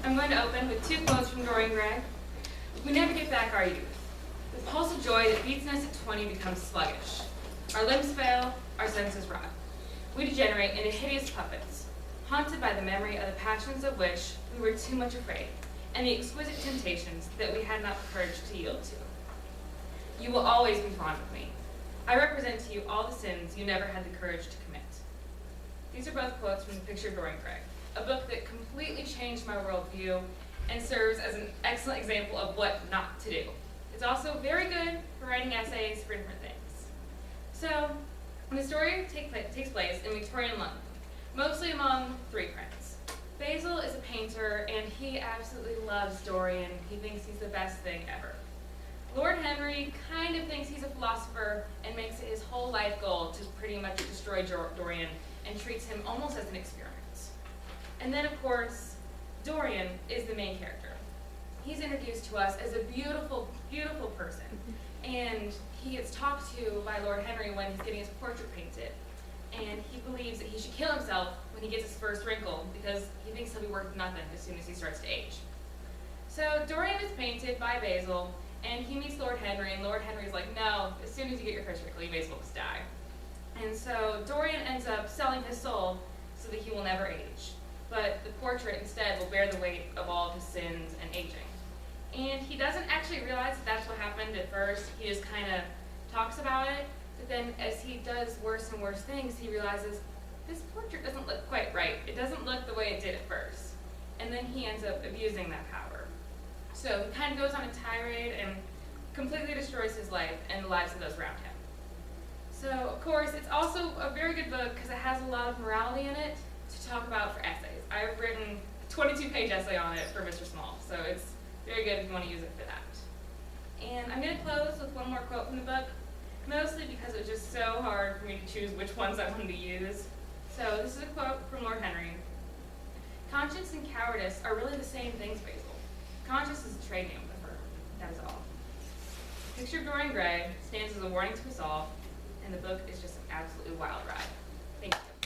I'm going to open with two quotes from Dorian Gray. We never get back our youth. The pulse of joy that beats in us at 20 becomes sluggish. Our limbs fail, our senses rot. We degenerate into hideous puppets, haunted by the memory of the passions of which we were too much afraid, and the exquisite temptations that we had not the courage to yield to. You will always be fond of me. I represent to you all the sins you never had the courage to commit. These are both quotes from The Picture of Dorian Gray, a book that completely changed my worldview and serves as an excellent example of what not to do. It's also very good for writing essays for different things. So, the story takes place in Victorian London, mostly among three friends. Basil is a painter, and he absolutely loves Dorian. He thinks he's the best thing ever. Lord Henry kind of thinks he's a philosopher and makes it his whole life goal to pretty much destroy Dorian and treats him almost as an experiment. And then, of course, Dorian is the main character. He's introduced to us as a beautiful, beautiful person, and he gets talked to by Lord Henry when he's getting his portrait painted, and he believes that he should kill himself when he gets his first wrinkle because he thinks he'll be worth nothing as soon as he starts to age. So Dorian is painted by Basil, and he meets Lord Henry, and Lord Henry's like, no, as soon as you get your first wrinkle, you may as well just die. And so Dorian ends up selling his soul so that he will never age. But the portrait instead will bear the weight of all of his sins and aging. And he doesn't actually realize that that's what happened at first. He just kind of talks about it. But then as he does worse and worse things, he realizes this portrait doesn't look quite right. It doesn't look the way it did at first. And then he ends up abusing that power. So he kind of goes on a tirade and completely destroys his life and the lives of those around him. So, of course, it's also a very good book because it has a lot of morality in it to talk about for essays. I've written a 22-page essay on it for Mr. Small, so it's very good if you want to use it for that. And I'm going to close with one more quote from the book, mostly because it was just so hard for me to choose which ones I wanted to use. So this is a quote from Lord Henry. Conscience and cowardice are really the same things, Basil. Conscience is a trade name of the firm. That is all. The Picture of Dorian Gray stands as a warning to us all, and the book is just an absolutely wild ride. Thank you.